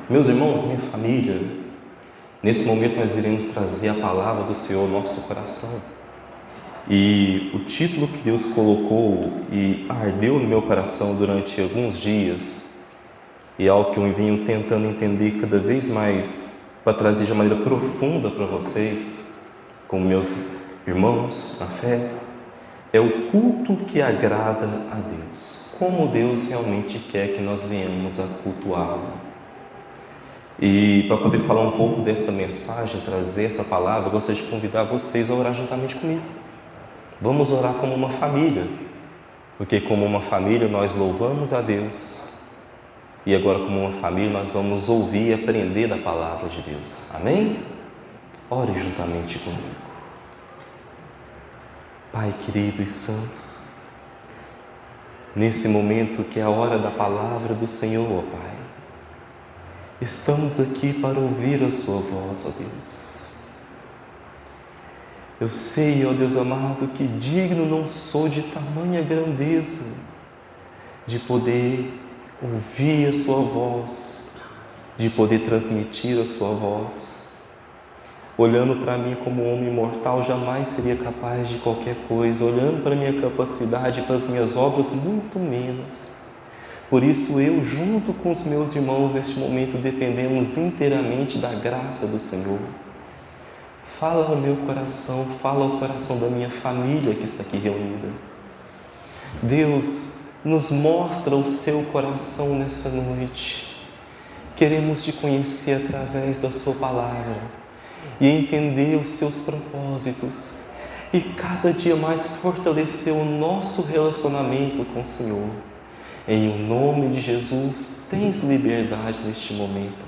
Meus irmãos, minha família, nesse momento nós iremos trazer a palavra do Senhor ao nosso coração. E o título que Deus colocou e ardeu no meu coração durante alguns dias, e é algo que eu venho tentando entender cada vez mais para trazer de maneira profunda para vocês, com meus irmãos na fé, é o culto que agrada a Deus. Como Deus realmente quer que nós venhamos a cultuá-lo. E para poder falar um pouco desta mensagem, trazer essa palavra, eu gostaria de convidar vocês a orar juntamente comigo. Vamos orar como uma família, porque como uma família nós louvamos a Deus, e agora como uma família nós vamos ouvir e aprender da palavra de Deus. Amém? Ore juntamente comigo. Pai querido e santo, nesse momento que é a hora da palavra do Senhor, ó Pai, estamos aqui para ouvir a sua voz, ó Deus. Eu sei, ó Deus amado, que digno não sou de tamanha grandeza, de poder ouvir a sua voz, de poder transmitir a sua voz. Olhando para mim como homem mortal, jamais seria capaz de qualquer coisa. Olhando para a minha capacidade, para as minhas obras, muito menos. Por isso eu, junto com os meus irmãos, neste momento, dependemos inteiramente da graça do Senhor. Fala ao meu coração, fala ao coração da minha família que está aqui reunida. Deus, nos mostra o seu coração nessa noite. Queremos te conhecer através da sua palavra e entender os seus propósitos e cada dia mais fortalecer o nosso relacionamento com o Senhor. Em o nome de Jesus, tens liberdade neste momento,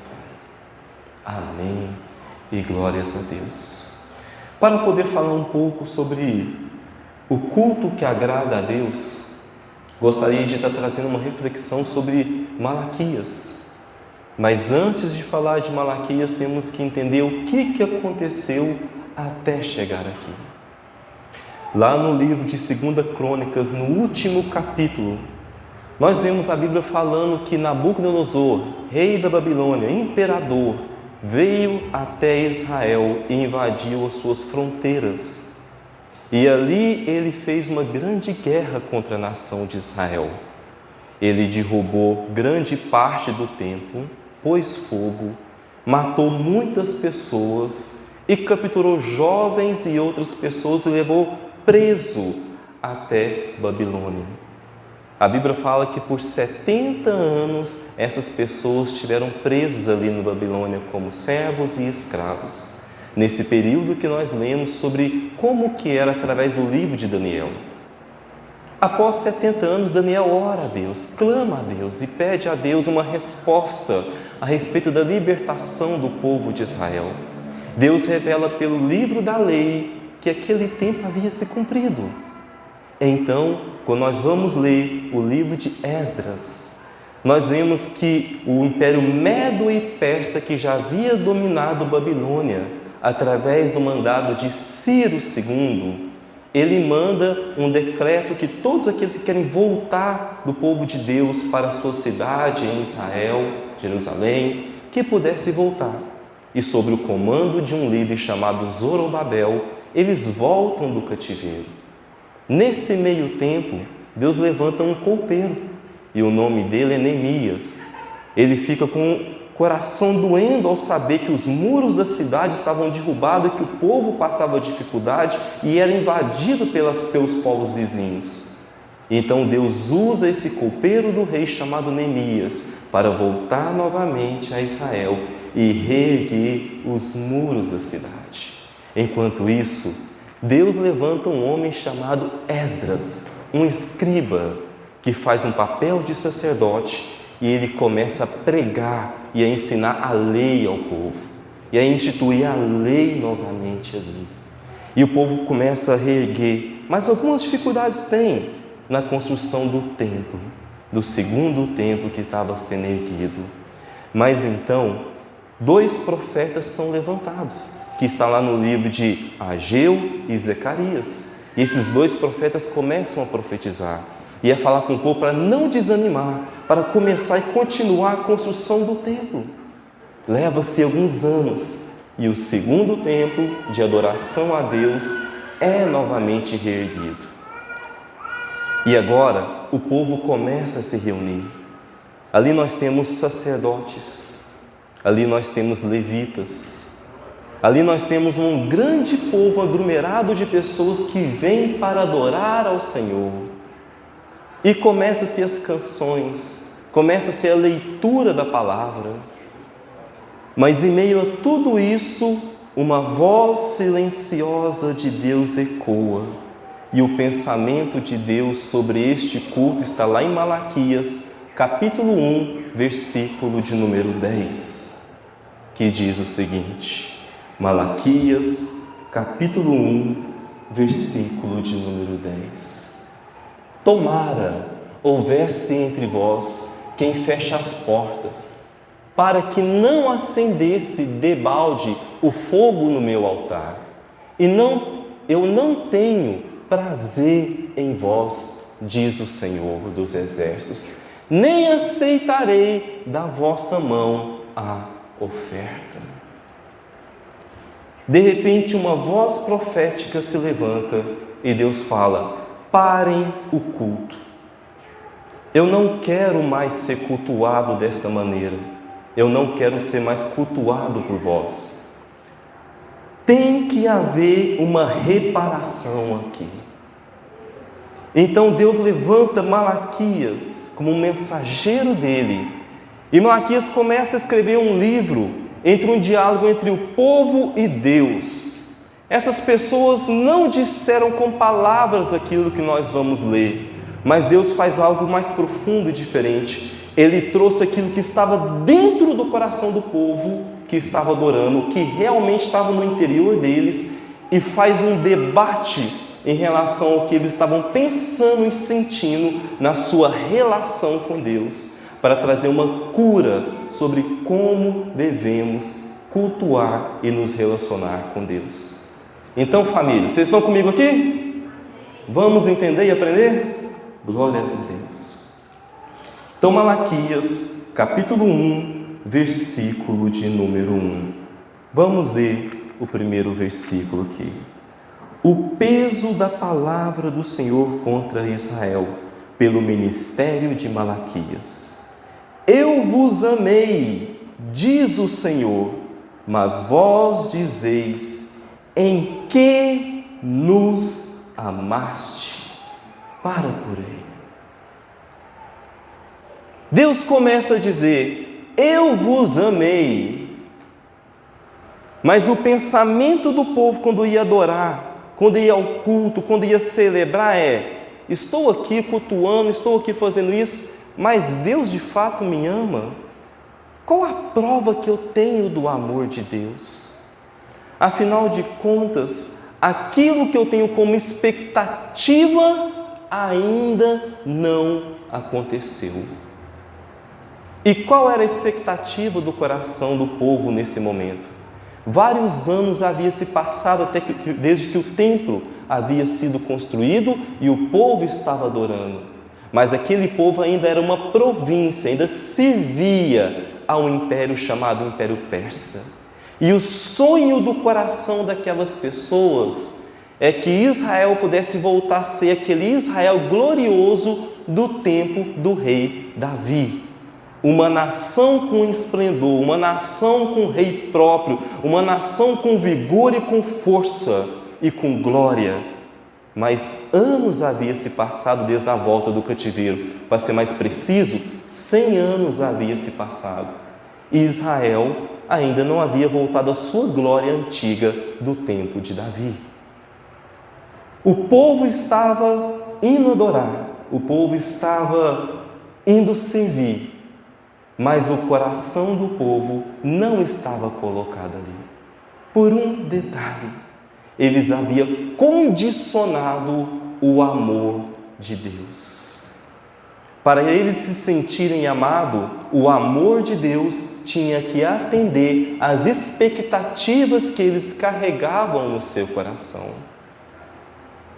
Pai. Amém e glórias a Deus. Para poder falar um pouco sobre o culto que agrada a Deus, gostaria de estar trazendo uma reflexão sobre Malaquias. Mas antes de falar de Malaquias, temos que entender o que aconteceu até chegar aqui. Lá no livro de 2 Crônicas, no último capítulo, nós vemos a Bíblia falando que Nabucodonosor, rei da Babilônia, imperador, veio até Israel e invadiu as suas fronteiras. E ali ele fez uma grande guerra contra a nação de Israel. Ele derrubou grande parte do templo, pôs fogo, matou muitas pessoas e capturou jovens e outras pessoas e levou preso até Babilônia. A Bíblia fala que por 70 anos essas pessoas estiveram presas ali na Babilônia como servos e escravos. Nesse período que nós lemos sobre como que era através do livro de Daniel. Após 70 anos, Daniel ora a Deus, clama a Deus e pede a Deus uma resposta a respeito da libertação do povo de Israel. Deus revela pelo livro da lei que aquele tempo havia se cumprido. Então, quando nós vamos ler o livro de Esdras, nós vemos que o Império Medo e Persa, que já havia dominado Babilônia, através do mandado de Ciro II, ele manda um decreto que todos aqueles que querem voltar do povo de Deus para a sua cidade em Israel, Jerusalém, que pudesse voltar. E sob o comando de um líder chamado Zorobabel, eles voltam do cativeiro. Nesse meio tempo, Deus levanta um copeiro, e o nome dele é Neemias. Ele fica com o coração doendo ao saber que os muros da cidade estavam derrubados, que o povo passava dificuldade e era invadido pelos povos vizinhos. Então Deus usa esse copeiro do rei chamado Neemias para voltar novamente a Israel e reerguer os muros da cidade. Enquanto isso, Deus levanta um homem chamado Esdras, um escriba, que faz um papel de sacerdote, e ele começa a pregar e a ensinar a lei ao povo, e a instituir a lei novamente ali. E o povo começa a reerguer, mas algumas dificuldades tem na construção do templo, do segundo templo que estava sendo erguido. Mas então, 2 profetas são levantados, que está lá no livro de Ageu e Zacarias. E esses 2 profetas começam a profetizar e a falar com o povo para não desanimar, para começar e continuar a construção do templo. leva-se alguns anos e o segundo templo de adoração a Deus é novamente reerguido. E agora o povo começa a se reunir. Ali nós temos sacerdotes, ali nós temos levitas, ali nós temos um grande povo aglomerado de pessoas que vêm para adorar ao Senhor. E começa-se as canções, começa-se a leitura da palavra. Mas em meio a tudo isso, uma voz silenciosa de Deus ecoa. E o pensamento de Deus sobre este culto está lá em Malaquias, capítulo 1, versículo de número 10, que diz o seguinte: Malaquias, capítulo 1, versículo de número 10. Tomara houvesse entre vós quem fecha as portas, para que não acendesse debalde o fogo no meu altar. Eu não tenho prazer em vós, diz o Senhor dos Exércitos, nem aceitarei da vossa mão a oferta. De repente, uma voz profética se levanta e Deus fala: parem o culto. Eu não quero mais ser cultuado desta maneira. Eu não quero ser mais cultuado por vós. Tem que haver uma reparação aqui. Então Deus levanta Malaquias como um mensageiro dele. E Malaquias começa a escrever um livro entre um diálogo entre o povo e Deus. Essas pessoas não disseram com palavras aquilo que nós vamos ler, mas Deus faz algo mais profundo e diferente. Ele trouxe aquilo que estava dentro do coração do povo que estava adorando, o que realmente estava no interior deles, e faz um debate em relação ao que eles estavam pensando e sentindo na sua relação com Deus, para trazer uma cura sobre como devemos cultuar e nos relacionar com Deus. Então, família, vocês estão comigo aqui? Vamos entender e aprender? Glórias a Deus. Então, Malaquias, capítulo 1, versículo de número 1. Vamos ler o primeiro versículo aqui. O peso da palavra do Senhor contra Israel, pelo ministério de Malaquias. Eu vos amei, diz o Senhor, mas vós dizeis: em que nos amaste? Para por aí. Deus começa a dizer: eu vos amei. Mas o pensamento do povo quando ia adorar, quando ia ao culto, quando ia celebrar estou aqui cultuando, estou aqui fazendo isso, mas Deus de fato me ama? Qual a prova que eu tenho do amor de Deus? Afinal de contas, aquilo que eu tenho como expectativa ainda não aconteceu. E qual era a expectativa do coração do povo nesse momento? Vários anos havia se passado desde que o templo havia sido construído e o povo estava adorando. Mas aquele povo ainda era uma província, ainda servia ao império chamado Império Persa. E o sonho do coração daquelas pessoas é que Israel pudesse voltar a ser aquele Israel glorioso do tempo do rei Davi. Uma nação com esplendor, uma nação com rei próprio, uma nação com vigor e com força e com glória. Mas anos havia se passado desde a volta do cativeiro. Para ser mais preciso, 100 anos havia se passado. E Israel ainda não havia voltado à sua glória antiga do tempo de Davi. O povo estava indo adorar, o povo estava indo servir, mas o coração do povo não estava colocado ali. Por um detalhe, eles haviam condicionado o amor de Deus. Para eles se sentirem amados, o amor de Deus tinha que atender às expectativas que eles carregavam no seu coração.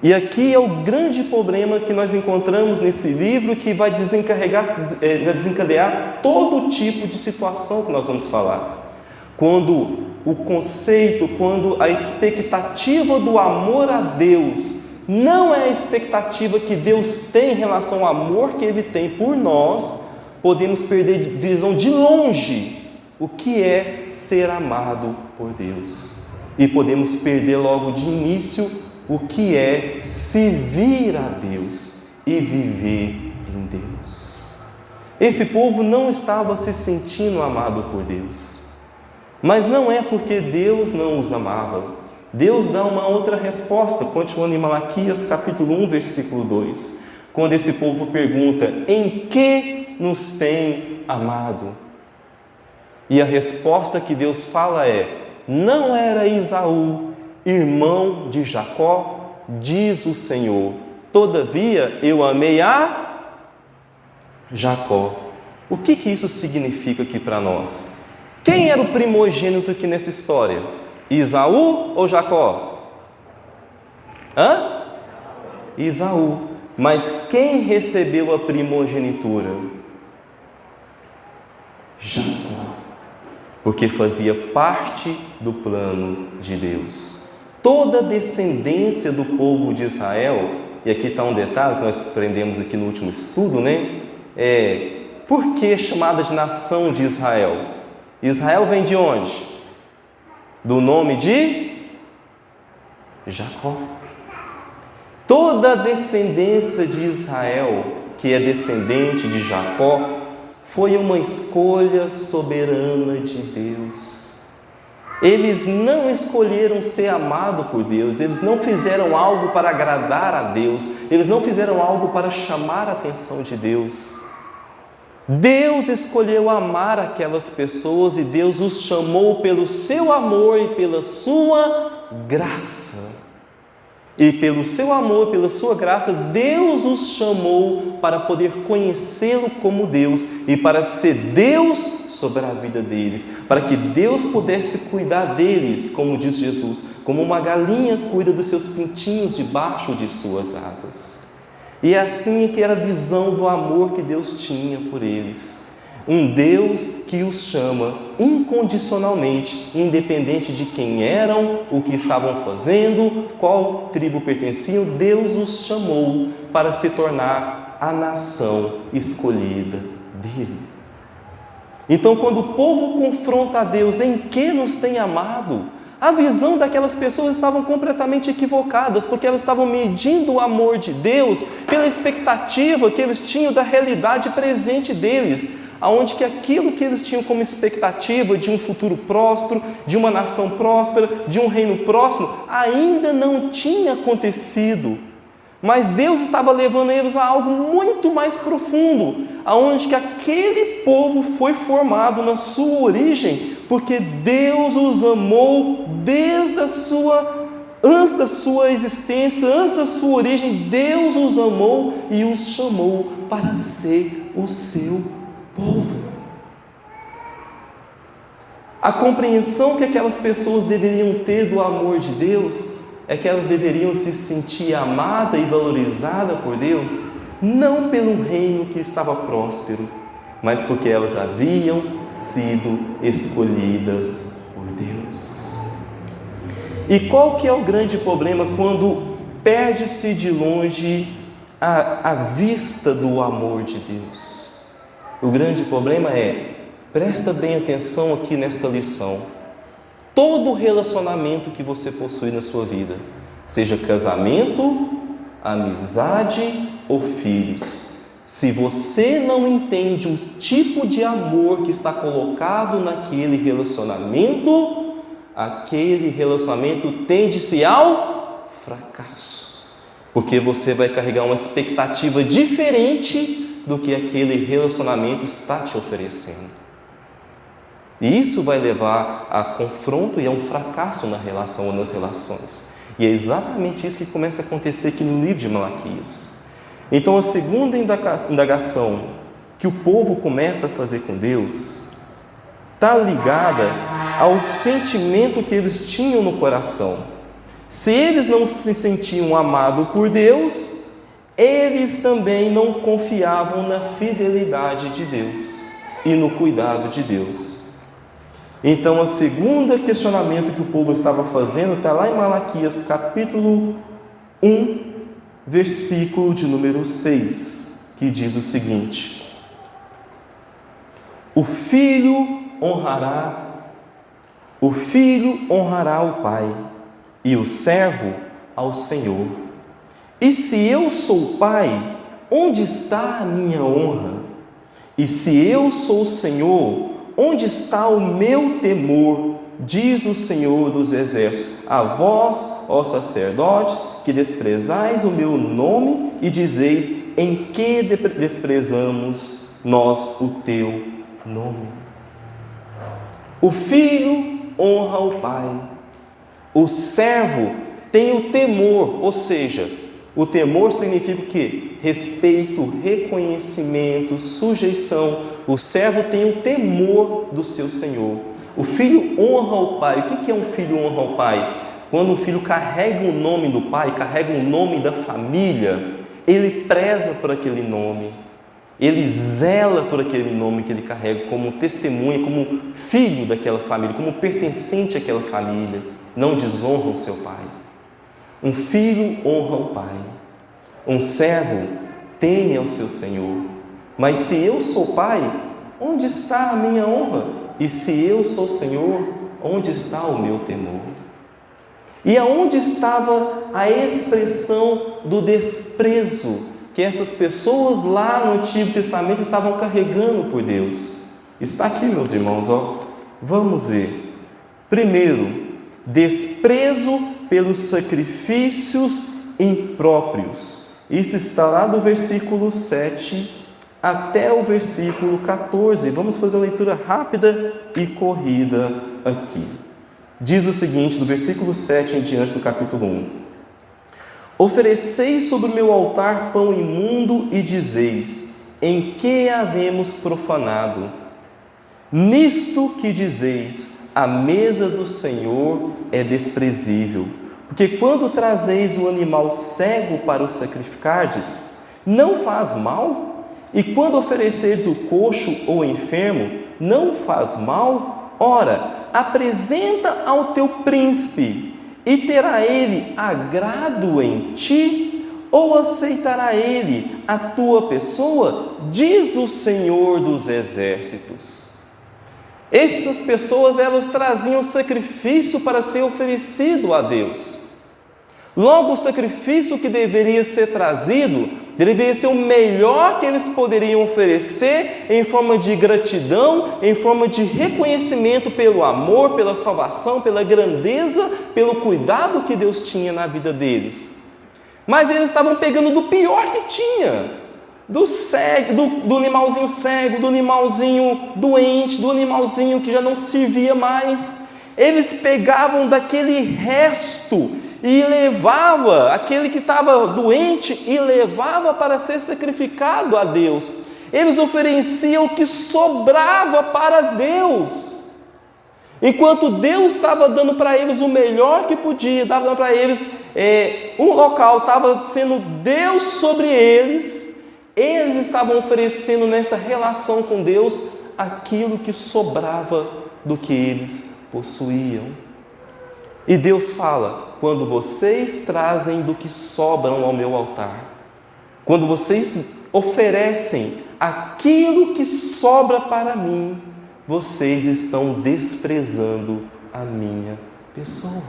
E aqui é o grande problema que nós encontramos nesse livro, que vai desencadear todo tipo de situação que nós vamos falar. quando o conceito, quando a expectativa do amor a Deus não é a expectativa que Deus tem em relação ao amor que Ele tem por nós, podemos perder visão de longe o que é ser amado por Deus. E podemos perder logo de início o que é servir a Deus e viver em Deus. Esse povo não estava se sentindo amado por Deus, mas não é porque Deus não os amava. Deus dá uma outra resposta, continuando em Malaquias capítulo 1, versículo 2, quando esse povo pergunta: em que nos tem amado? E a resposta que Deus fala é: não era Esaú, irmão de Jacó, diz o Senhor, todavia eu amei a Jacó. O que isso significa aqui para nós? Quem era o primogênito aqui nessa história? Esaú ou Jacó? Esaú. Mas quem recebeu a primogenitura? Jacó. Porque fazia parte do plano de Deus. Toda a descendência do povo de Israel, e aqui está um detalhe que nós aprendemos aqui no último estudo, por que chamada de nação de Israel? Israel vem de onde? Do nome de Jacó. Toda a descendência de Israel, que é descendente de Jacó, foi uma escolha soberana de Deus. Eles não escolheram ser amados por Deus, eles não fizeram algo para agradar a Deus, eles não fizeram algo para chamar a atenção de Deus. Deus escolheu amar aquelas pessoas e Deus os chamou pelo seu amor e pela sua graça. E pelo seu amor, pela sua graça, Deus os chamou para poder conhecê-lo como Deus e para ser Deus sobre a vida deles, para que Deus pudesse cuidar deles, como diz Jesus, como uma galinha cuida dos seus pintinhos debaixo de suas asas. E é assim que era a visão do amor que Deus tinha por eles. Um Deus que os chama incondicionalmente, independente de quem eram, o que estavam fazendo, qual tribo pertenciam. Deus os chamou para se tornar a nação escolhida dele. Então, quando o povo confronta a Deus, em que nos tem amado? A visão daquelas pessoas estavam completamente equivocadas, porque elas estavam medindo o amor de Deus pela expectativa que eles tinham da realidade presente deles, aonde que aquilo que eles tinham como expectativa de um futuro próspero, de uma nação próspera, de um reino próximo, ainda não tinha acontecido. Mas Deus estava levando eles a algo muito mais profundo, aonde que aquele povo foi formado na sua origem, porque Deus os amou desde antes da sua existência, antes da sua origem. Deus os amou e os chamou para ser o seu povo. A compreensão que aquelas pessoas deveriam ter do amor de Deus é que elas deveriam se sentir amadas e valorizadas por Deus, não pelo reino que estava próspero, mas porque elas haviam sido escolhidas por Deus. E qual que é o grande problema quando perde-se de longe a vista do amor de Deus? O grande problema presta bem atenção aqui nesta lição. Todo relacionamento que você possui na sua vida, seja casamento, amizade ou filhos, se você não entende o tipo de amor que está colocado naquele relacionamento, aquele relacionamento tende-se ao fracasso, porque você vai carregar uma expectativa diferente do que aquele relacionamento está te oferecendo. E isso vai levar a confronto e a um fracasso na relação ou nas relações. E é exatamente isso que começa a acontecer aqui no livro de Malaquias. Então, a segunda indagação que o povo começa a fazer com Deus está ligada ao sentimento que eles tinham no coração. Se eles não se sentiam amados por Deus, eles também não confiavam na fidelidade de Deus e no cuidado de Deus. Então, o segundo questionamento que o povo estava fazendo está lá em Malaquias, capítulo 1, versículo de número 6, que diz o seguinte: o filho honrará o pai, e o servo ao Senhor. E se eu sou pai, onde está a minha honra? E se eu sou o Senhor, onde está o meu temor? Diz o Senhor dos Exércitos: a vós, ó sacerdotes, que desprezais o meu nome e dizeis: em que desprezamos nós o teu nome? O filho honra o pai, o servo tem o temor, ou seja, o temor significa o quê? Respeito, reconhecimento, sujeição. O servo tem o temor do seu Senhor. O filho honra o pai. O que é um filho honra o pai? Quando o filho carrega o nome do pai, carrega o nome da família, ele preza por aquele nome. Ele zela por aquele nome que ele carrega como testemunha, como filho daquela família, como pertencente àquela família. Não desonra o seu pai. Um filho honra o pai. Um servo teme ao seu Senhor. Mas se eu sou pai, onde está a minha honra? E se eu sou Senhor, onde está o meu temor? E aonde estava a expressão do desprezo que essas pessoas lá no Antigo Testamento estavam carregando por Deus? Está aqui, meus irmãos, ó. Vamos ver. Primeiro, desprezo pelos sacrifícios impróprios. Isso está lá do versículo 7 até o versículo 14. Vamos fazer uma leitura rápida e corrida aqui. Diz o seguinte, do versículo 7 em diante do capítulo 1. Ofereceis sobre o meu altar pão imundo e dizeis: em que havemos profanado? Nisto que dizeis: a mesa do Senhor é desprezível. Porque quando trazeis o animal cego para o sacrificardes, não faz mal? E quando oferecerdes o coxo ou enfermo, não faz mal? Ora, apresenta ao teu príncipe, e terá ele agrado em ti? Ou aceitará ele a tua pessoa? Diz o Senhor dos Exércitos. Essas pessoas, elas traziam sacrifício para ser oferecido a Deus. Logo, o sacrifício que deveria ser trazido, deveria ser o melhor que eles poderiam oferecer em forma de gratidão, em forma de reconhecimento pelo amor, pela salvação, pela grandeza, pelo cuidado que Deus tinha na vida deles. Mas eles estavam pegando do pior que tinha, do animalzinho cego, do animalzinho doente, do animalzinho que já não servia mais. Eles pegavam daquele resto e levava, aquele que estava doente, e levava para ser sacrificado a Deus. Eles ofereciam o que sobrava para Deus. Enquanto Deus estava dando para eles o melhor que podia, estava dando para eles um local, estava sendo Deus sobre eles, eles estavam oferecendo nessa relação com Deus aquilo que sobrava do que eles possuíam. E Deus fala: quando vocês trazem do que sobram ao meu altar, quando vocês oferecem aquilo que sobra para mim, vocês estão desprezando a minha pessoa.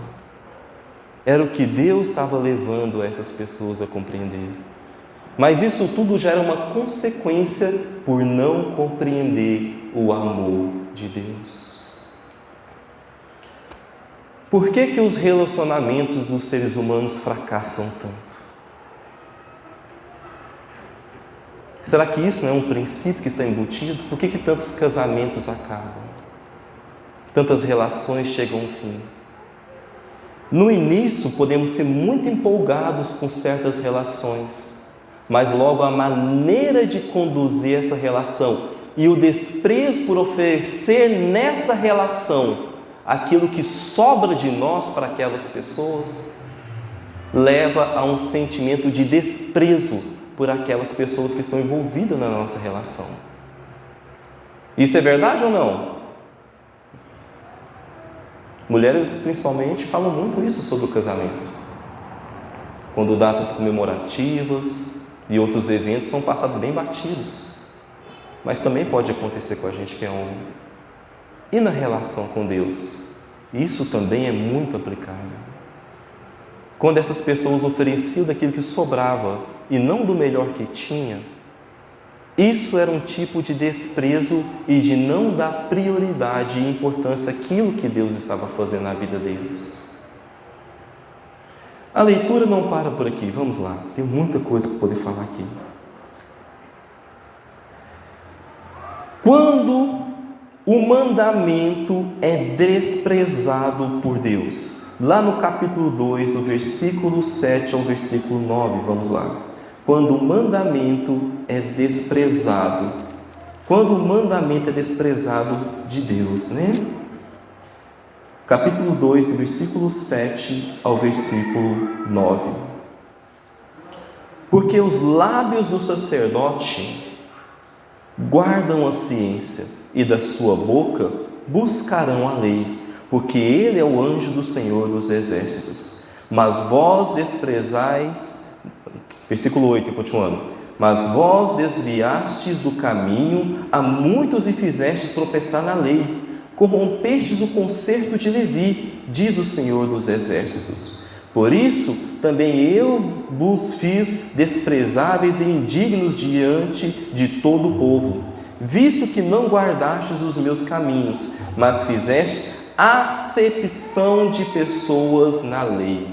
Era o que Deus estava levando essas pessoas a compreender. Mas isso tudo já era uma consequência por não compreender o amor de Deus. Por que os relacionamentos dos seres humanos fracassam tanto? Será que isso não é um princípio que está embutido? Por que tantos casamentos acabam? Tantas relações chegam ao fim? No início, podemos ser muito empolgados com certas relações, mas logo a maneira de conduzir essa relação e o desprezo por oferecer nessa relação aquilo que sobra de nós para aquelas pessoas, leva a um sentimento de desprezo por aquelas pessoas que estão envolvidas na nossa relação. Isso é verdade ou não? Mulheres, principalmente, falam muito isso sobre o casamento. Quando datas comemorativas e outros eventos são passados bem batidos. Mas também pode acontecer com a gente que é homem. E na relação com Deus? Isso também é muito aplicável. Quando essas pessoas ofereciam daquilo que sobrava e não do melhor que tinha, isso era um tipo de desprezo e de não dar prioridade e importância àquilo que Deus estava fazendo na vida deles. A leitura não para por aqui, vamos lá, tem muita coisa para poder falar aqui. Quando o mandamento é desprezado por Deus, lá no capítulo 2, do versículo 7 ao versículo 9, vamos lá. Quando o mandamento é desprezado. Quando o mandamento é desprezado de Deus, né? Capítulo 2, do versículo 7 ao versículo 9. Porque os lábios do sacerdote guardam a ciência, e da sua boca buscarão a lei, porque ele é o anjo do Senhor dos exércitos. Mas vós desprezais, versículo 8, continuando, mas vós desviastes do caminho a muitos e fizestes tropeçar na lei, corrompestes o concerto de Levi, diz o Senhor dos exércitos. Por isso também eu vos fiz desprezáveis e indignos diante de todo o povo, visto que não guardastes os meus caminhos, mas fizeste acepção de pessoas na lei.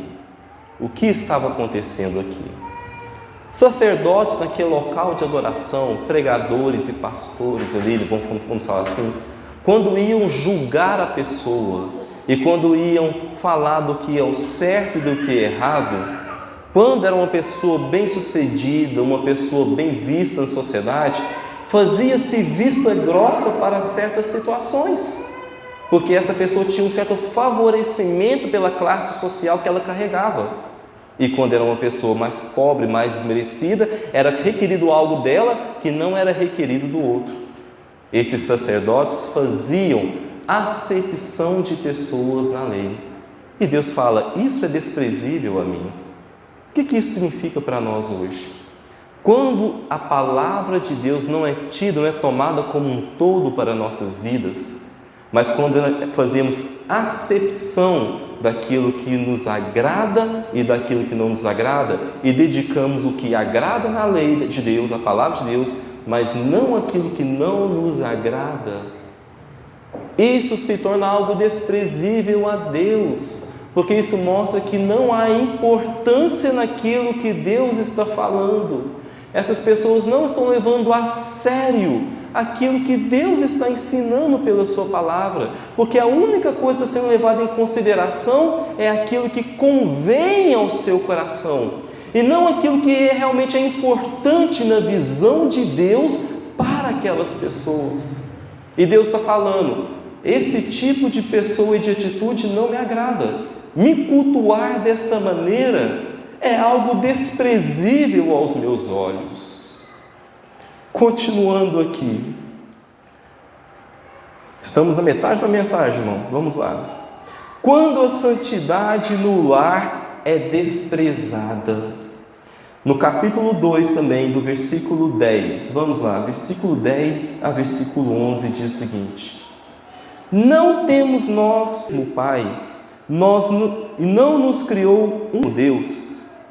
O que estava acontecendo aqui? Sacerdotes naquele local de adoração, pregadores e pastores ali, vamos falar assim, quando iam julgar a pessoa e quando iam falar do que é o certo e do que é errado, quando era uma pessoa bem-sucedida, uma pessoa bem vista na sociedade, fazia-se vista grossa para certas situações, porque essa pessoa tinha um certo favorecimento pela classe social que ela carregava. E quando era uma pessoa mais pobre, mais desmerecida, era requerido algo dela que não era requerido do outro. Esses sacerdotes faziam acepção de pessoas na lei. E Deus fala, isso é desprezível a mim. O que isso significa para nós hoje? Quando a palavra de Deus não é tida, não é tomada como um todo para nossas vidas, mas quando fazemos acepção daquilo que nos agrada e daquilo que não nos agrada, e dedicamos o que agrada na lei de Deus, na palavra de Deus, mas não aquilo que não nos agrada, isso se torna algo desprezível a Deus, porque isso mostra que não há importância naquilo que Deus está falando. Essas pessoas não estão levando a sério aquilo que Deus está ensinando pela sua palavra, porque a única coisa que está sendo levada em consideração é aquilo que convém ao seu coração, e não aquilo que realmente é importante na visão de Deus para aquelas pessoas. E Deus está falando, esse tipo de pessoa e de atitude não me agrada. Me cultuar desta maneira é algo desprezível aos meus olhos. Continuando aqui. Estamos na metade da mensagem, irmãos. Vamos lá. Quando a santidade no lar é desprezada. No capítulo 2 também, do versículo 10. Vamos lá, versículo 10 a versículo 11 diz o seguinte. Não temos nós, como Pai, não nos criou um Deus,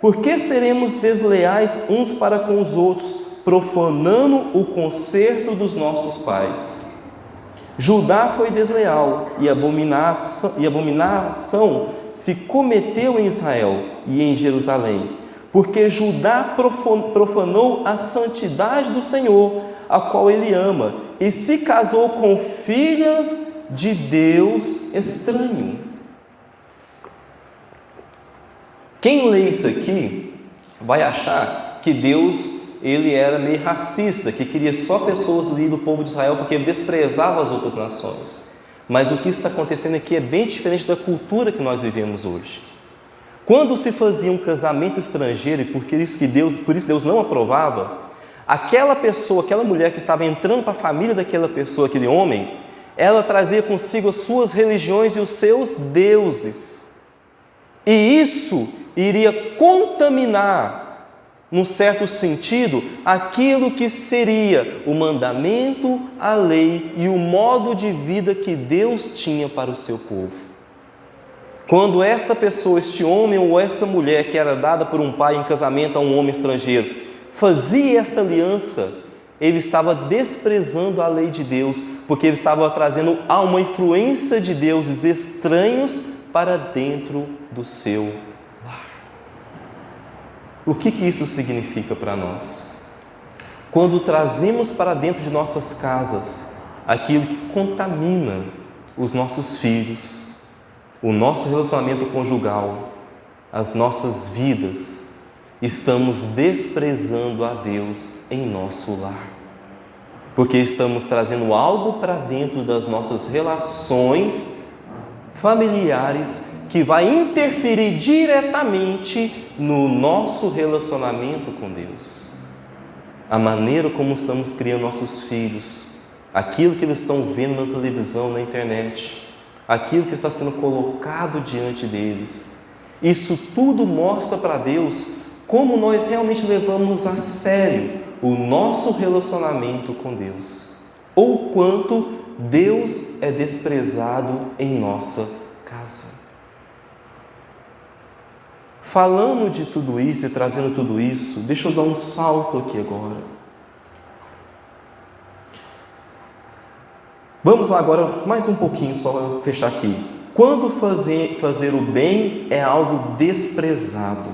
por que seremos desleais uns para com os outros, profanando o concerto dos nossos pais? Judá foi desleal e abominação se cometeu em Israel e em Jerusalém, porque Judá profanou a santidade do Senhor, a qual ele ama, e se casou com filhas de Deus estranho. Quem lê isso aqui vai achar que Deus ele era meio racista, que queria só pessoas ali do povo de Israel porque ele desprezava as outras nações. Mas o que está acontecendo aqui é bem diferente da cultura que nós vivemos hoje. Quando se fazia um casamento estrangeiro, e por isso Deus não aprovava, aquela pessoa, aquela mulher que estava entrando para a família daquela pessoa, aquele homem, ela trazia consigo as suas religiões e os seus deuses. E isso iria contaminar, num certo sentido, aquilo que seria o mandamento, a lei e o modo de vida que Deus tinha para o seu povo. Quando esta pessoa, este homem ou essa mulher que era dada por um pai em casamento a um homem estrangeiro, fazia esta aliança, ele estava desprezando a lei de Deus, porque ele estava trazendo uma influência de deuses estranhos para dentro do seu lar. O que isso significa para nós? Quando trazemos para dentro de nossas casas aquilo que contamina os nossos filhos, o nosso relacionamento conjugal, as nossas vidas, estamos desprezando a Deus em nosso lar. Porque estamos trazendo algo para dentro das nossas relações familiares que vai interferir diretamente no nosso relacionamento com Deus. A maneira como estamos criando nossos filhos, aquilo que eles estão vendo na televisão, na internet, aquilo que está sendo colocado diante deles, isso tudo mostra para Deus como nós realmente levamos a sério o nosso relacionamento com Deus, ou quanto Deus é desprezado em nossa casa. Falando de tudo isso e trazendo tudo isso, deixa eu dar um salto aqui agora. Vamos lá agora, mais um pouquinho, só fechar aqui. Quando fazer o bem é algo desprezado.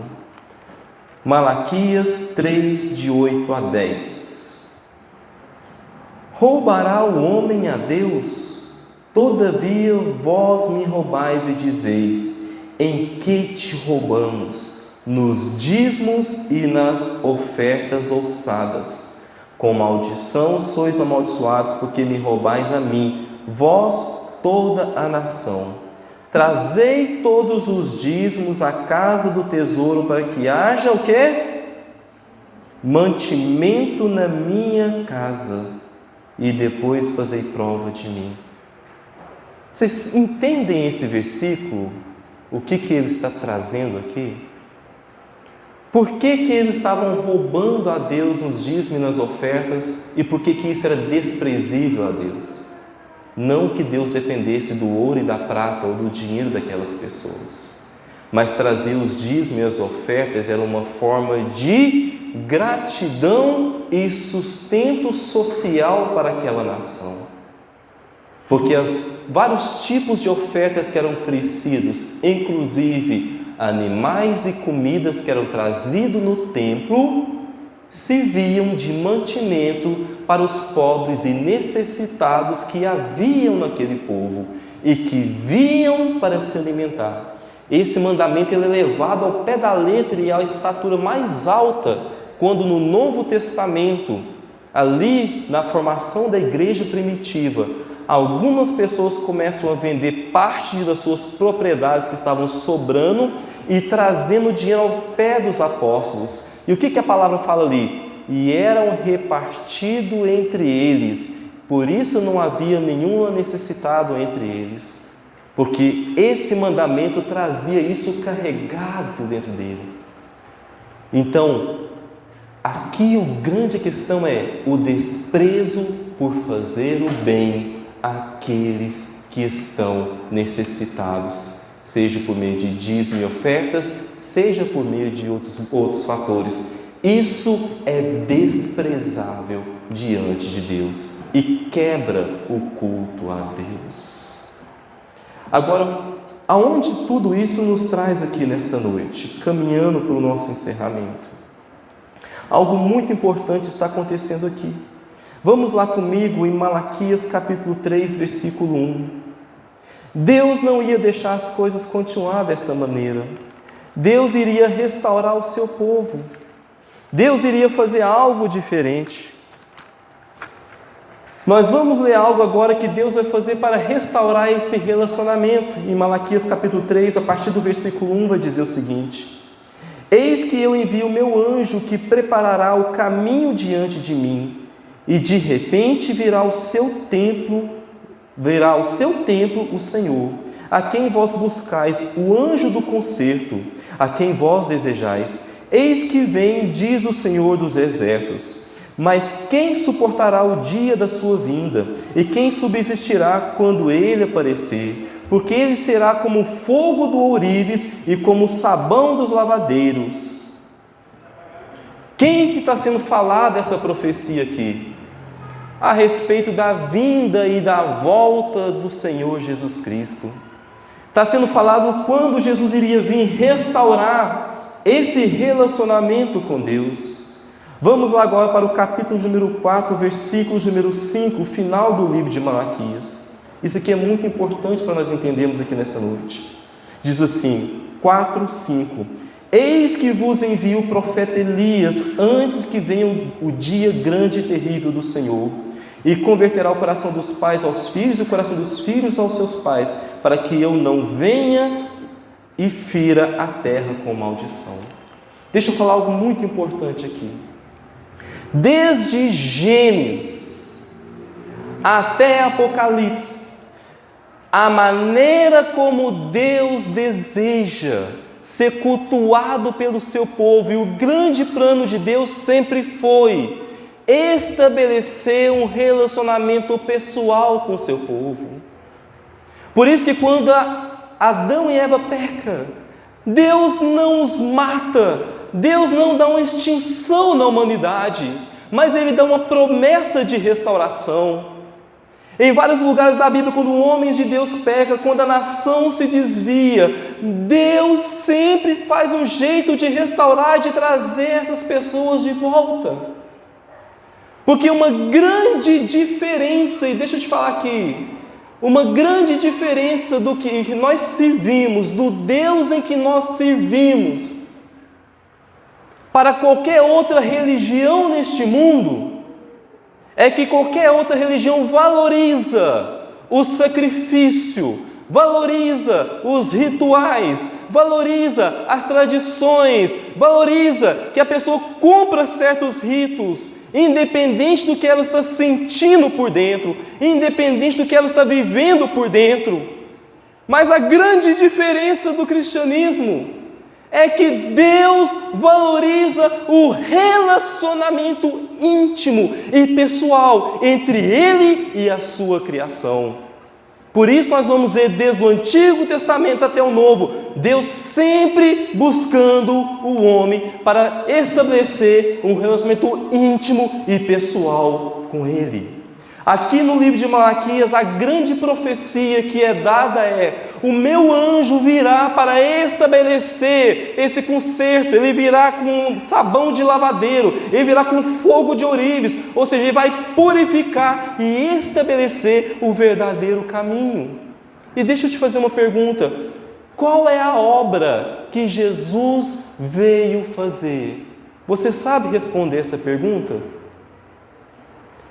Malaquias 3, de 8 a 10. Roubará o homem a Deus? Todavia vós me roubais e dizeis: em que te roubamos? Nos dízimos e nas ofertas ossadas. Com maldição sois amaldiçoados, porque me roubais a mim, vós toda a nação. Trazei todos os dízimos à casa do tesouro, para que haja o quê? Mantimento na minha casa, e depois fazei prova de mim. Vocês entendem esse versículo? O que ele está trazendo aqui? Por que eles estavam roubando a Deus nos dízimos e nas ofertas? E por que isso era desprezível a Deus? Não que Deus dependesse do ouro e da prata ou do dinheiro daquelas pessoas, mas trazer os dízimos e as ofertas era uma forma de gratidão e sustento social para aquela nação. Porque vários tipos de ofertas que eram oferecidos, inclusive animais e comidas que eram trazidos no templo, serviam de mantimento para os pobres e necessitados que haviam naquele povo e que vinham para se alimentar. Esse mandamento ele é levado ao pé da letra e à estatura mais alta, quando no Novo Testamento, ali na formação da igreja primitiva, algumas pessoas começam a vender parte das suas propriedades que estavam sobrando e trazendo dinheiro ao pé dos apóstolos. E o que a palavra fala ali? E eram repartidos entre eles, por isso não havia nenhum necessitado entre eles, porque esse mandamento trazia isso carregado dentro dele. Então, aqui a grande questão é o desprezo por fazer o bem àqueles que estão necessitados, seja por meio de dízimo e ofertas, seja por meio de outros fatores. Isso é desprezável diante de Deus e quebra o culto a Deus. Agora, aonde tudo isso nos traz aqui nesta noite, caminhando para o nosso encerramento? Algo muito importante está acontecendo aqui. Vamos lá comigo em Malaquias capítulo 3, versículo 1. Deus não ia deixar as coisas continuar desta maneira. Deus iria restaurar o seu povo. Deus iria fazer algo diferente. Nós vamos ler algo agora que Deus vai fazer para restaurar esse relacionamento. Em Malaquias capítulo 3, a partir do versículo 1, vai dizer o seguinte: eis que eu envio o meu anjo que preparará o caminho diante de mim, e de repente virá o seu templo virá ao seu templo o Senhor, a quem vós buscais, o anjo do concerto, a quem vós desejais. Eis que vem, diz o Senhor dos exércitos. Mas quem suportará o dia da sua vinda? E quem subsistirá quando ele aparecer? Porque ele será como o fogo do ourives e como o sabão dos lavadeiros. Quem que está sendo falado essa profecia aqui? A respeito da vinda e da volta do Senhor Jesus Cristo. Está sendo falado quando Jesus iria vir restaurar esse relacionamento com Deus. Vamos lá agora para o capítulo número 4, versículo número 5, o final do livro de Malaquias. Isso aqui é muito importante para nós entendermos aqui nessa noite. Diz assim, 4, 5. Eis que vos envio o profeta Elias, antes que venha o dia grande e terrível do Senhor, e converterá o coração dos pais aos filhos e o coração dos filhos aos seus pais, para que eu não venha e fira a terra com maldição. Deixa eu falar algo muito importante aqui. Desde Gênesis até Apocalipse, a maneira como Deus deseja ser cultuado pelo seu povo, e o grande plano de Deus sempre foi estabelecer um relacionamento pessoal com o seu povo. Por isso que quando Adão e Eva pecam, Deus não os mata, Deus não dá uma extinção na humanidade, mas Ele dá uma promessa de restauração. Em vários lugares da Bíblia, quando homens de Deus pecam, quando a nação se desvia, Deus sempre faz um jeito de restaurar, de trazer essas pessoas de volta. Porque uma grande diferença, e deixa eu te falar aqui, uma grande diferença do que nós servimos, do Deus em que nós servimos, para qualquer outra religião neste mundo, é que qualquer outra religião valoriza o sacrifício, valoriza os rituais, valoriza as tradições, valoriza que a pessoa cumpra certos ritos, independente do que ela está sentindo por dentro, independente do que ela está vivendo por dentro. Mas a grande diferença do cristianismo é que Deus valoriza o relacionamento íntimo e pessoal entre Ele e a sua criação. Por isso nós vamos ver desde o Antigo Testamento até o Novo, Deus sempre buscando o homem para estabelecer um relacionamento íntimo e pessoal com Ele. Aqui no livro de Malaquias, a grande profecia que é dada é: o meu anjo virá para estabelecer esse concerto, ele virá com sabão de lavadeiro, ele virá com fogo de ourives, ou seja, ele vai purificar e estabelecer o verdadeiro caminho. E deixa eu te fazer uma pergunta: qual é a obra que Jesus veio fazer? Você sabe responder essa pergunta?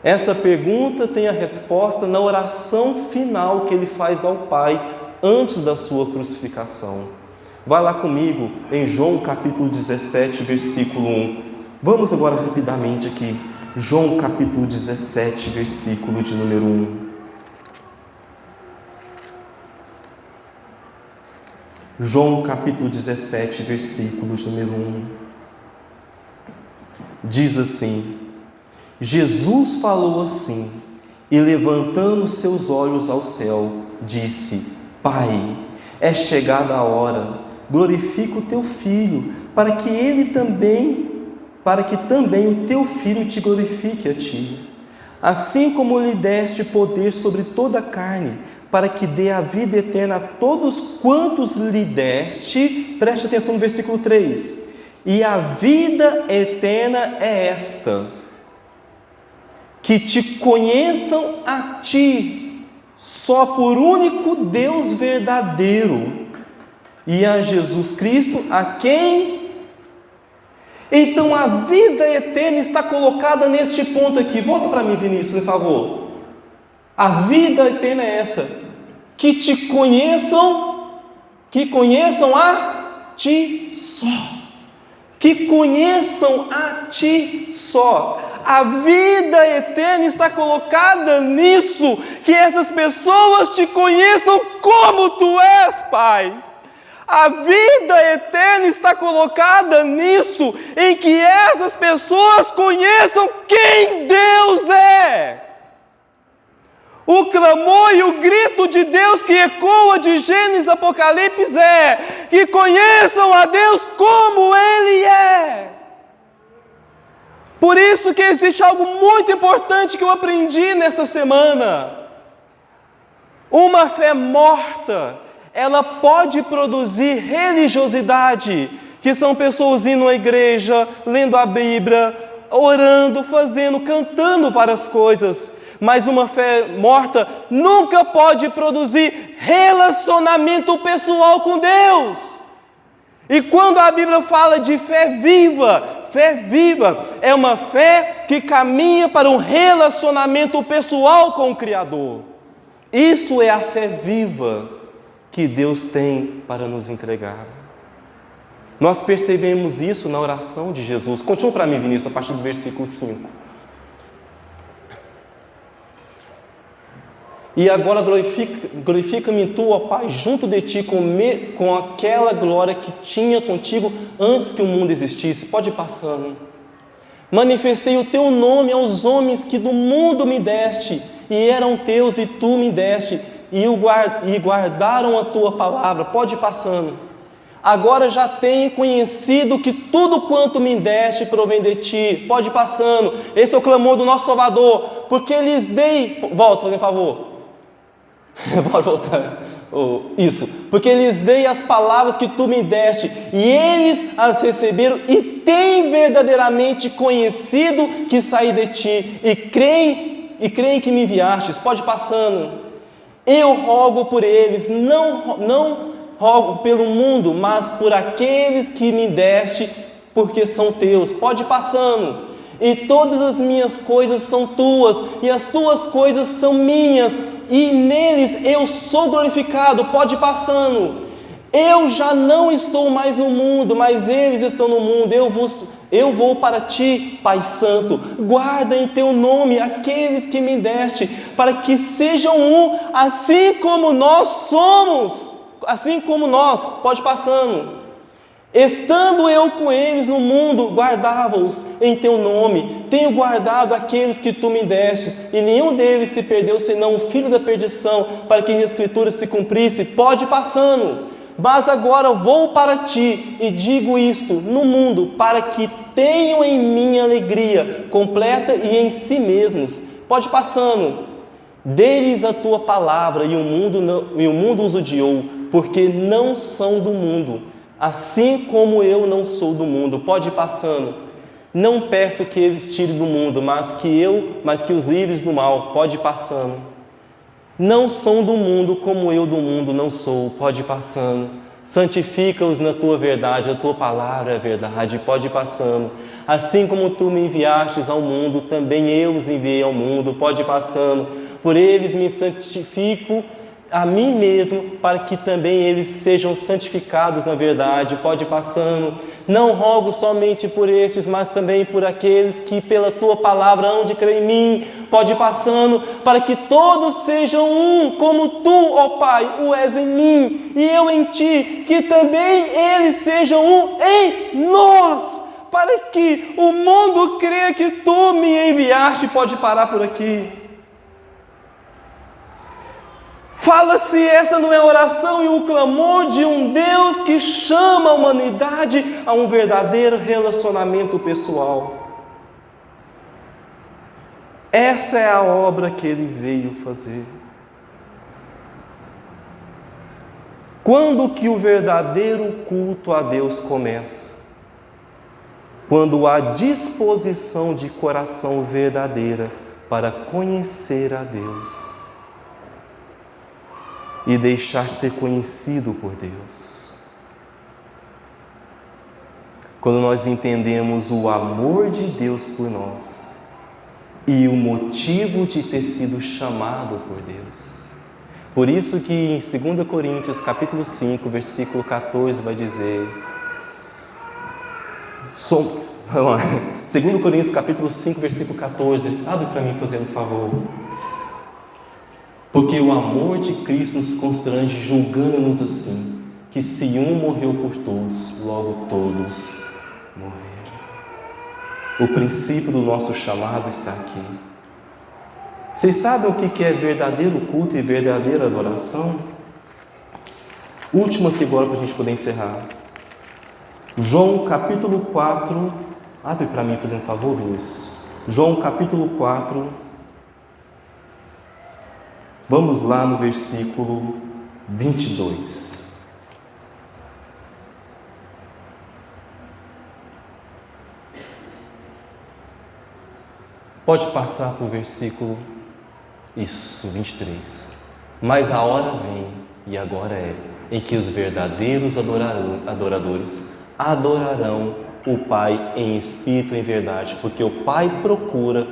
Essa pergunta tem a resposta na oração final que ele faz ao Pai antes da sua crucificação. Vai lá comigo em João capítulo 17, versículo 1. Vamos agora rapidamente aqui. João capítulo 17, versículo de número 1. João capítulo 17, versículo de número 1. Diz assim: Jesus falou assim, e levantando seus olhos ao céu, disse: Pai, é chegada a hora, glorifica o teu Filho, para que também o teu Filho te glorifique a ti. Assim como lhe deste poder sobre toda a carne, para que dê a vida eterna a todos quantos lhe deste. Preste atenção no versículo 3. E a vida eterna é esta: que te conheçam a ti, só por único Deus verdadeiro, e a Jesus Cristo, a quem... Então a vida eterna está colocada neste ponto aqui. Volta para mim, Vinícius, por favor. A vida eterna é essa: que te conheçam, que conheçam a ti só. Que conheçam a ti só. A vida eterna está colocada nisso, que essas pessoas te conheçam como tu és, Pai. A vida eterna está colocada nisso, em que essas pessoas conheçam quem Deus é. O clamor e o grito de Deus que ecoa de Gênesis e Apocalipse é que conheçam a Deus como Ele é. Por isso que existe algo muito importante que eu aprendi nessa semana. Uma fé morta, ela pode produzir religiosidade, que são pessoas indo à igreja, lendo a Bíblia, orando, fazendo, cantando várias coisas. Mas uma fé morta nunca pode produzir relacionamento pessoal com Deus. E quando a Bíblia fala de fé viva é uma fé que caminha para um relacionamento pessoal com o Criador. Isso é a fé viva que Deus tem para nos entregar. Nós percebemos isso na oração de Jesus. Continua para mim, Vinícius, a partir do versículo 5. E agora glorifica-me tu, ó Pai, junto de ti com aquela glória que tinha contigo antes que o mundo existisse. Pode ir passando. Manifestei o teu nome aos homens que do mundo me deste, e eram teus e tu me deste, e guardaram a tua palavra. Pode ir passando. Agora já tenho conhecido que tudo quanto me deste provém de ti. Pode ir passando. Esse é o clamor do nosso Salvador, porque lhes dei... Volta, fazendo favor. Pode voltar. Isso. Porque lhes dei as palavras que tu me deste, e eles as receberam, e têm verdadeiramente conhecido que saí de ti, e creem que me enviastes. Pode ir passando. Eu rogo por eles, não rogo pelo mundo, mas por aqueles que me deste, porque são teus. Pode ir passando. E todas as minhas coisas são tuas, e as tuas coisas são minhas, e neles eu sou glorificado. Pode ir passando. Eu já não estou mais no mundo, mas eles estão no mundo. Eu vou para ti, Pai Santo. Guarda em teu nome aqueles que me deste, para que sejam um, assim como nós somos. Assim como nós. Pode ir passando. Estando eu com eles no mundo, guardava-os em teu nome. Tenho guardado aqueles que tu me destes, e nenhum deles se perdeu, senão o filho da perdição, para que a Escritura se cumprisse. Pode ir passando. Mas agora vou para ti, e digo isto no mundo, para que tenham em mim alegria completa e em si mesmos. Pode ir passando. Dê-lhes a tua palavra, e o mundo os odiou, porque não são do mundo, assim como eu não sou do mundo. Pode ir passando. Não peço que eles tirem do mundo, mas que os livres do mal. Pode ir passando. Não são do mundo, como eu do mundo não sou. Pode ir passando. Santifica-os na tua verdade, a tua palavra é a verdade. Pode ir passando. Assim como tu me enviastes ao mundo, também eu os enviei ao mundo. Pode ir passando. Por eles me santifico a mim mesmo, para que também eles sejam santificados na verdade. Pode ir passando. Não rogo somente por estes, mas também por aqueles que pela tua palavra hão de crer em mim. Pode ir passando. Para que todos sejam um, como tu, ó Pai, o és em mim e eu em ti, que também eles sejam um em nós, para que o mundo creia que tu me enviaste. Pode parar por aqui. Fala se essa não é a oração e o clamor de um Deus que chama a humanidade a um verdadeiro relacionamento pessoal. Essa é a obra que Ele veio fazer. Quando que o verdadeiro culto a Deus começa? Quando há disposição de coração verdadeira para conhecer a Deus e deixar ser conhecido por Deus. Quando nós entendemos o amor de Deus por nós e o motivo de ter sido chamado por Deus. Por isso que em 2 Coríntios capítulo 5, versículo 14 vai dizer: Vamos lá. 2 Coríntios capítulo 5, versículo 14. Abre para mim, fazendo um favor. Porque o amor de Cristo nos constrange, julgando-nos assim, que se um morreu por todos, logo todos morreram. O princípio do nosso chamado está aqui. Vocês sabem o que é verdadeiro culto e verdadeira adoração? Último aqui agora para a gente poder encerrar. João capítulo 4. Abre para mim, fazendo um favor, Vinícius. João capítulo 4. Vamos lá no versículo 22. Pode passar para o versículo, 23. Mas a hora vem, e agora é, em que os verdadeiros adoradores adorarão o Pai em espírito e em verdade, porque o Pai procura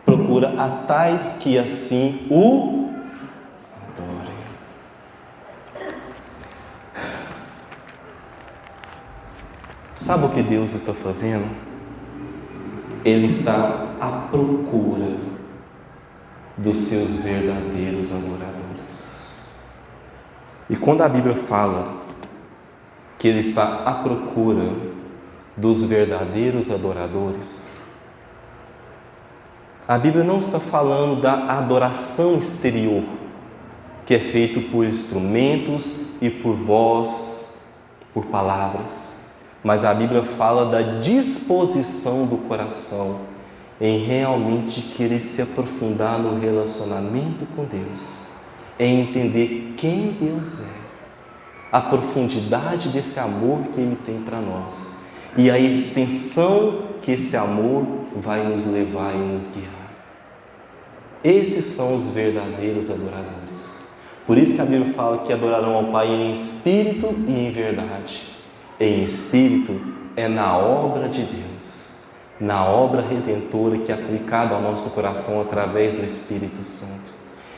procura a tais que assim o adorem. Sabe o que Deus está fazendo? Ele está à procura dos seus verdadeiros adoradores. E quando a Bíblia fala que Ele está à procura dos verdadeiros adoradores, a Bíblia não está falando da adoração exterior, que é feito por instrumentos e por voz, por palavras, mas a Bíblia fala da disposição do coração em realmente querer se aprofundar no relacionamento com Deus, em entender quem Deus é, a profundidade desse amor que Ele tem para nós e a extensão que esse amor vai nos levar e nos guiar. Esses são os verdadeiros adoradores. Por isso que a Bíblia fala que adorarão ao Pai em espírito e em verdade. Em espírito é na obra de Deus, na obra redentora que é aplicada ao nosso coração através do Espírito Santo.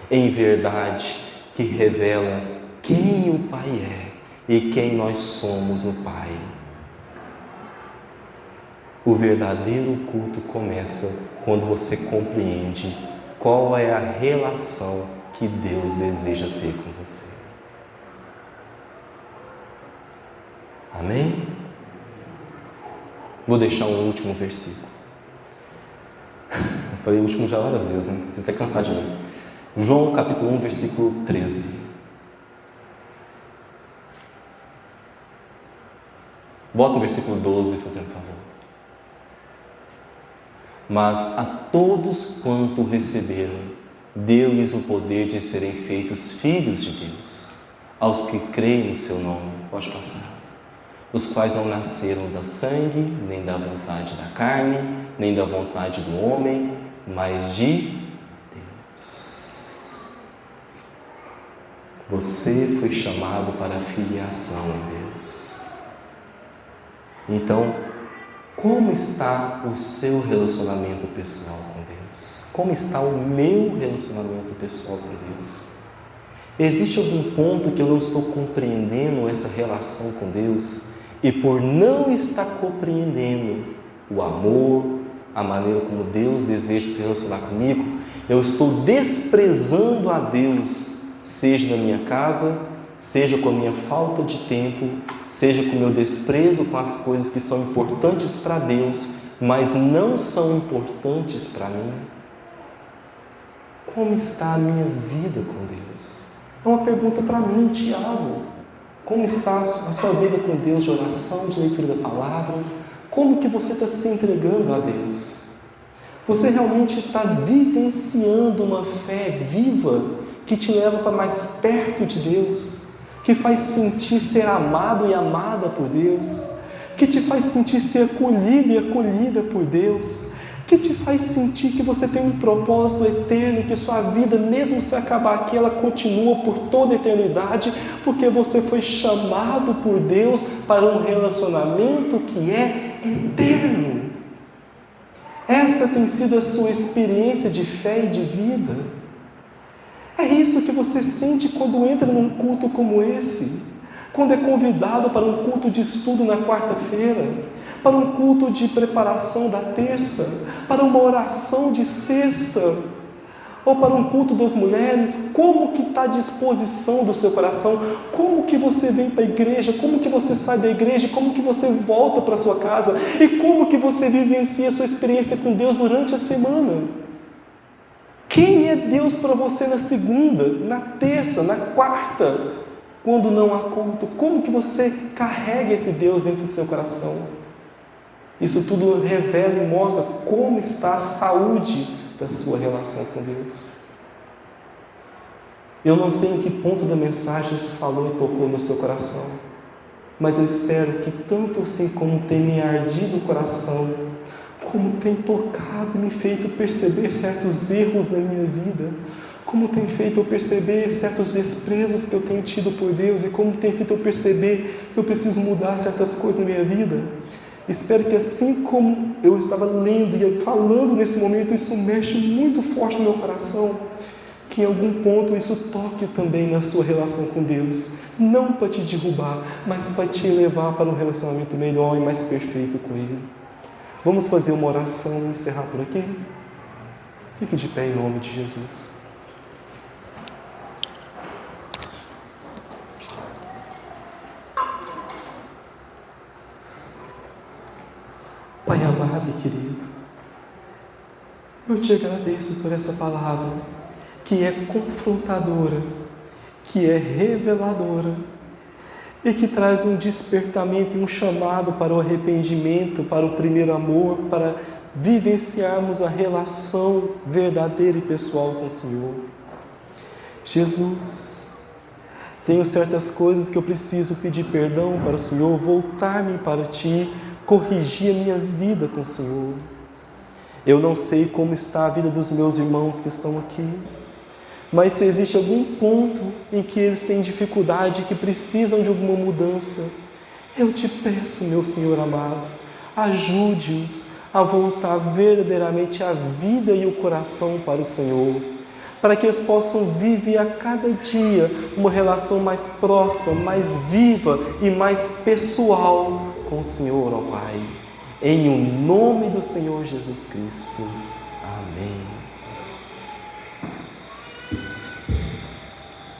Em verdade, que revela quem o Pai é e quem nós somos no Pai. O verdadeiro culto começa quando você compreende qual é a relação que Deus deseja ter com você. Amém? Vou deixar um último versículo. Eu falei o último já várias vezes, né? Você está cansado de mim. João capítulo 1, versículo 13. Bota o versículo 12, fazendo favor. Mas a todos quanto receberam, deu-lhes o poder de serem feitos filhos de Deus, aos que creem no seu nome. Pode passar. Os quais não nasceram do sangue, nem da vontade da carne, nem da vontade do homem, mas de Deus. Você foi chamado para a filiação em Deus. Então, como está o seu relacionamento pessoal com Deus? Como está o meu relacionamento pessoal com Deus? Existe algum ponto que eu não estou compreendendo essa relação com Deus? E por não estar compreendendo o amor, a maneira como Deus deseja se relacionar comigo, eu estou desprezando a Deus, seja na minha casa, seja com a minha falta de tempo, seja com o meu desprezo com as coisas que são importantes para Deus, mas não são importantes para mim. Como está a minha vida com Deus? É uma pergunta para mim, Tiago. Como está a sua vida com Deus de oração, de leitura da palavra? Como que você está se entregando a Deus? Você realmente está vivenciando uma fé viva que te leva para mais perto de Deus? Que faz sentir ser amado e amada por Deus? Que te faz sentir ser acolhido e acolhida por Deus? Que te faz sentir que você tem um propósito eterno, que sua vida, mesmo se acabar aqui, ela continua por toda a eternidade, porque você foi chamado por Deus para um relacionamento que é eterno. Essa tem sido a sua experiência de fé e de vida. É isso que você sente quando entra num culto como esse, quando é convidado para um culto de estudo na quarta-feira, para um culto de preparação da terça, para uma oração de sexta, ou para um culto das mulheres, como que está a disposição do seu coração? Como que você vem para a igreja? Como que você sai da igreja? Como que você volta para a sua casa? E como que você vivencia a sua experiência com Deus durante a semana? Quem é Deus para você na segunda, na terça, na quarta, quando não há culto? Como que você carrega esse Deus dentro do seu coração? Isso tudo revela e mostra como está a saúde da sua relação com Deus. Eu não sei em que ponto da mensagem isso falou e tocou no seu coração, mas eu espero que tanto assim como tem me ardido o coração, como tem tocado e me feito perceber certos erros na minha vida, como tem feito eu perceber certos desprezos que eu tenho tido por Deus e como tem feito eu perceber que eu preciso mudar certas coisas na minha vida. Espero que assim como eu estava lendo e falando nesse momento, isso mexe muito forte no meu coração, que em algum ponto isso toque também na sua relação com Deus, não para te derrubar, mas para te levar para um relacionamento melhor e mais perfeito com Ele. Vamos fazer uma oração e encerrar por aqui? Fique de pé em nome de Jesus. Pai amado e querido, eu te agradeço por essa palavra, que é confrontadora, que é reveladora, e que traz um despertamento e um chamado para o arrependimento, para o primeiro amor, para vivenciarmos a relação verdadeira e pessoal com o Senhor. Jesus, tenho certas coisas que eu preciso pedir perdão para o Senhor, voltar-me para Ti, corrigir a minha vida com o Senhor. Eu não sei como está a vida dos meus irmãos que estão aqui, mas se existe algum ponto em que eles têm dificuldade, que precisam de alguma mudança, eu te peço, meu Senhor amado, ajude-os a voltar verdadeiramente a vida e o coração para o Senhor, para que eles possam viver a cada dia uma relação mais próxima, mais viva e mais pessoal com o Senhor, ó Pai. Em o nome do Senhor Jesus Cristo. Amém.